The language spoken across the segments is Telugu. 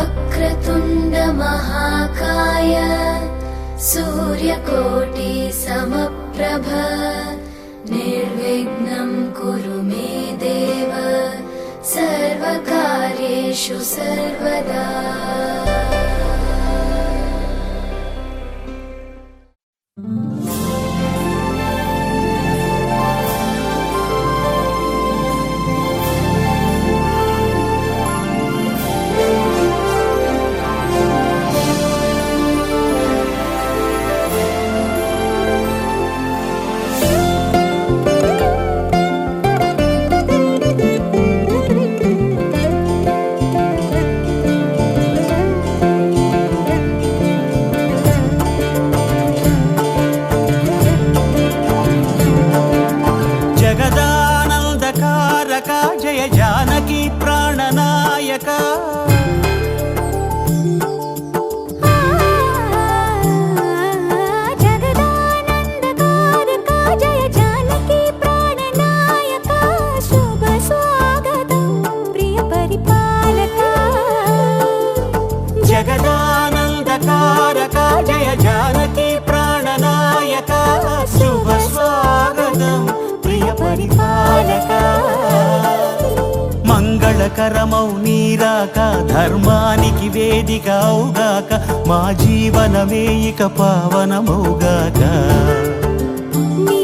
वक्रतुण्ड महाकाय सूर्यकोटि समप्रभ निर्विघ्नं कुरु मे देव सर्वकार्येषु सर्वदा। మంగళకరమౌ నీరాక ధర్మానికి వేదిక అవుగాక మా జీవనమే ఇక పావనమౌగాక నీ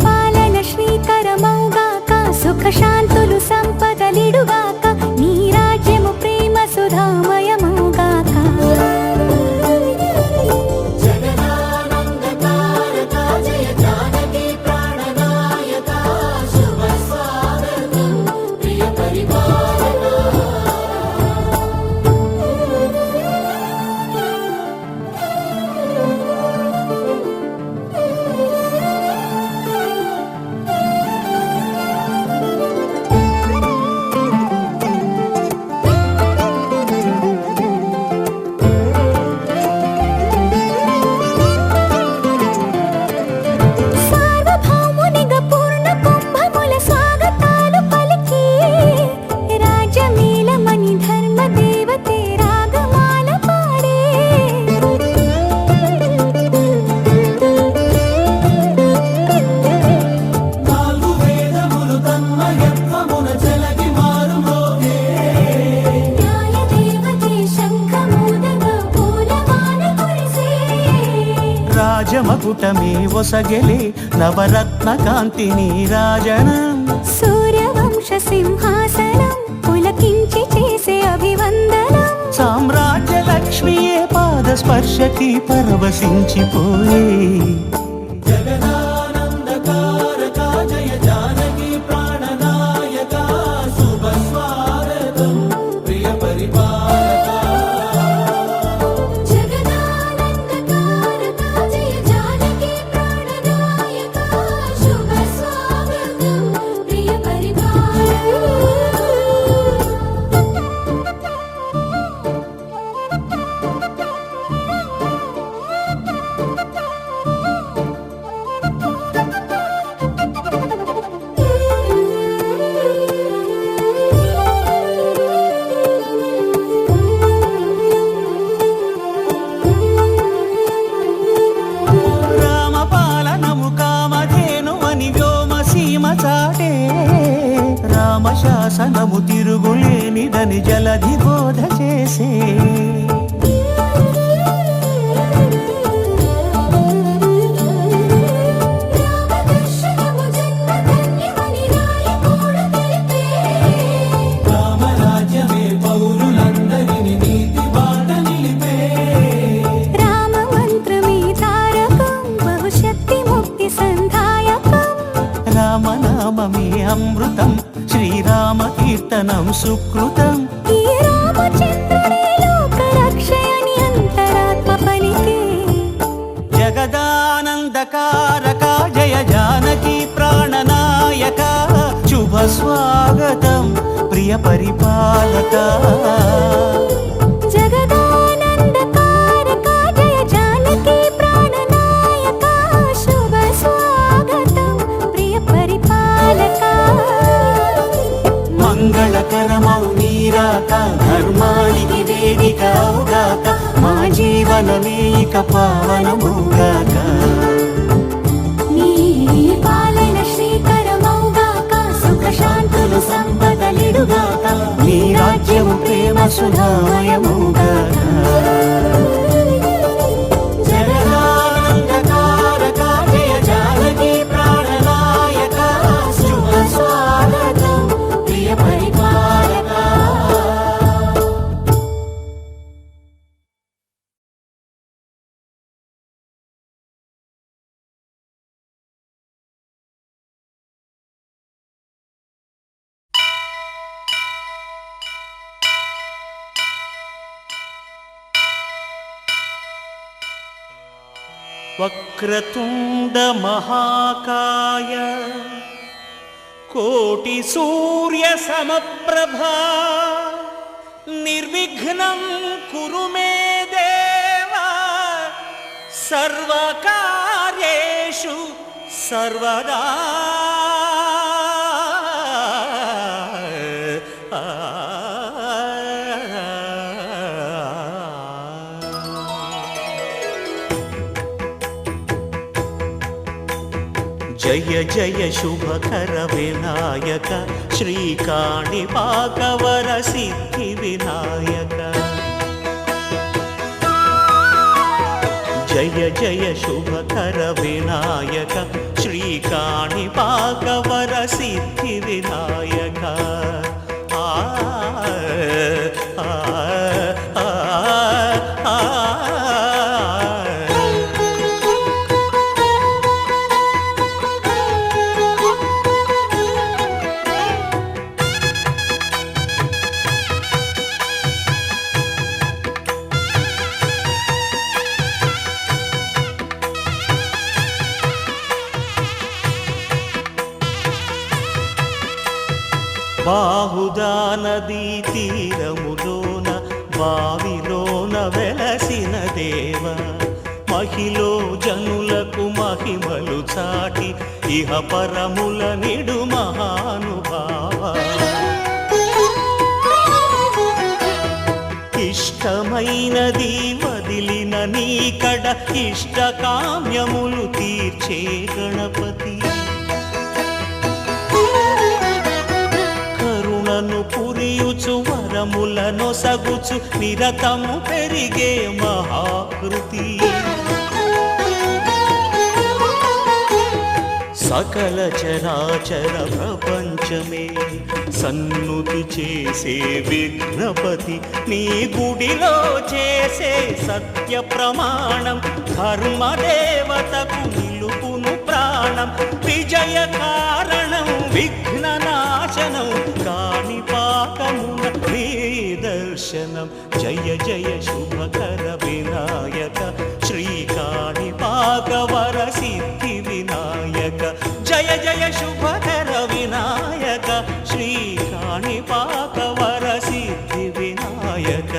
పాలన శ్రీకరమౌగాక సుఖ శాంతులు సంపదలిడుగాక నీ రాజ్యము ప్రేమ సుధామయమౌగాక రాజమకుటమే ఒసగెలే నవరత్న కాంతి నీరాజనం సూర్యవంశ సింహాసనం పులకించి చేసే అభివందనం సామ్రాజ్య లక్ష్మియే పాద స్పర్శకి పరవశించిపోయే రామశాసనము తిరుగులేనిదని జలధి బోధ చేసే రామరాజ్యమే పౌరులందరినీ నీతి బాట నిలిపే రామమంత్రమే తారకం బహుశక్తి ముక్తి సంధాయకం రామనామమే అమృతం శ్రీరామ కీర్తనం సుకృతం ఈ రామచంద్రుడే లోక రక్షయని అంతరాత్మ పలికే జగదానందకారక జయ జానకి ప్రాణనాయక శుభ స్వాగతం ప్రియ పరిపాలక జగదానందకారక జయ జానకి ప్రాణనాయక శుభ స్వాగతం ప్రియ పరిపాలక మంగళకరమౌ నీరాక ధర్మానికి వేదిక అవుగాక, మా జీవనమే ఇక పావనముగాక. నీ పాలన శ్రీకరమౌగాక, సుఖ శాంతులు సంపదలిడుగాక, నీ రాజ్యము ప్రేమ సుధామయముగాక. జగదానందకారక జయ జానకి ప్రాణనాయక, శుభ స్వాగతం ప్రియ పరిపాలక. వక్రతుండ మహాకాయ కోటి సూర్య సమప్రభా, నిర్విఘ్నం కురు మే దేవా, సర్వకార్యేషు సర్వదా. జయ జయ శుభకర వినాయక, శ్రీకాణిపాకవర సిద్ధి వినాయక. జయ జయ శుభకర వినాయక, శ్రీకాణిపాకవర సిద్ధి వినాయక. ఆ ఆ ఆ ఆ బాహుదా నదీ తీరములోన బావిలోన వెలసిన దేవ, మహిలో జనులకు మహిమలు చాటి ఇహ పరముల నిడు మహానుభావ. ఇష్టమైనది వదిలిన నీకడ ఇష్ట కామ్యములు తీర్చే గణపతి, కరుణను పురియుచు వరములను సగుచు నిరతము పెరిగే మహాకృతి. సకల చరాచర ప్రపంచమే సన్నుతి చేసే విఘ్నపతి, నీ గుడిలో చేసే సత్య ప్రమాణం, ధర్మదేవతకు నిలుపును ప్రాణం. విజయ కారణం విఘ్ననాశనం, కాణిపాకమున నీ దర్శనం. జయ జయ శుభకర వినాయక, శ్రీకాణిపాకవర సిద్ధి వినాయక. జయ జయ శుభకర వినాయక, శ్రీకాణిపాకవర సిద్ధి వినాయక.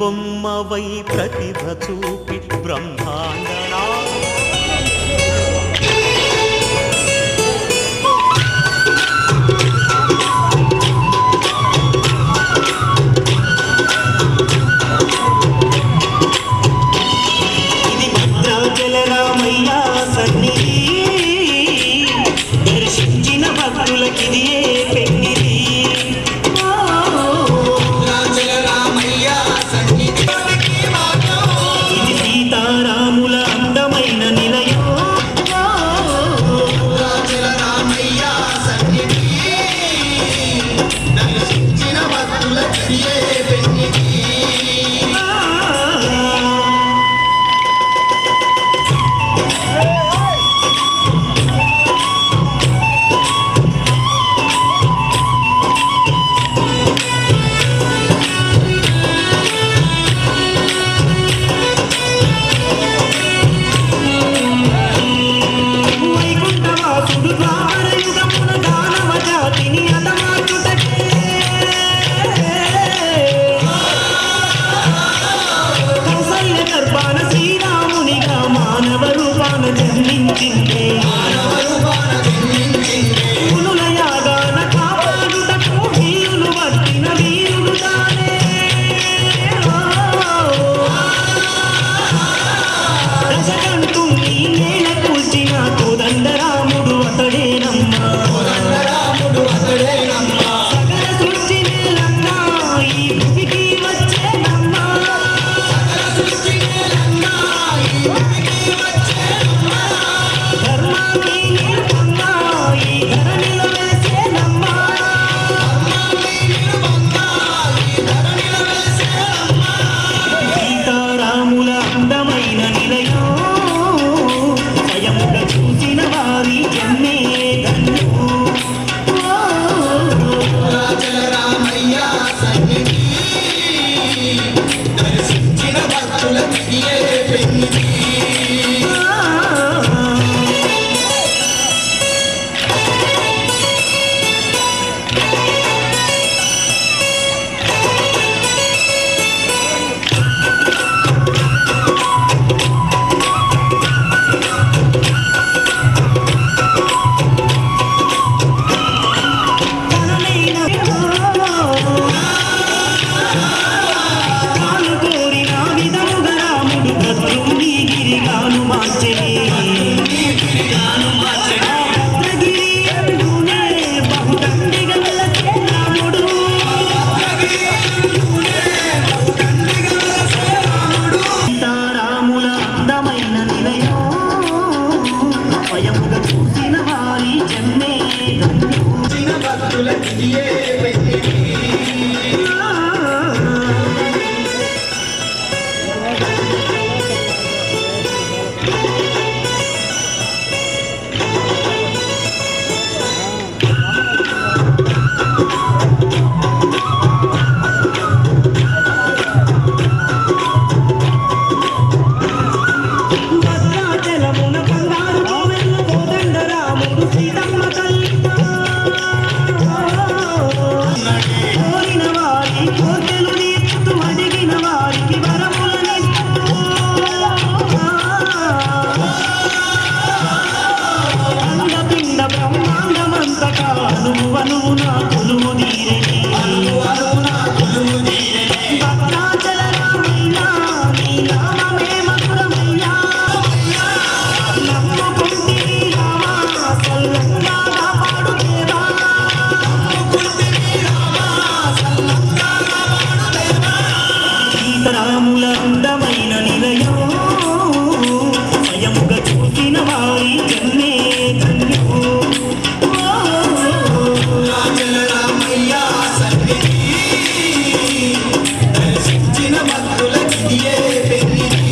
బొమ్మవై ప్రతిభ చూపి బ్రహ్మాండనా ఇది భద్రాచల రామయ్య సన్నిధి, దర్శించిన భక్తులకిది పెన్నిది. రాముల అందం అందమైన నిలయం స్వయముగా చూసిన వారి జన్మే ధన్యం. రామయ్య సన్నిధి దర్శించిన భక్తులకి ఏ పెన్నిధి. రాముల అందమైన నిలయం స్వయముగా చూసిన వారి జన్మే ధన్యం. రామయ్య సన్నిధి దర్శించిన భక్తులకి ఏ పెన్నిధి.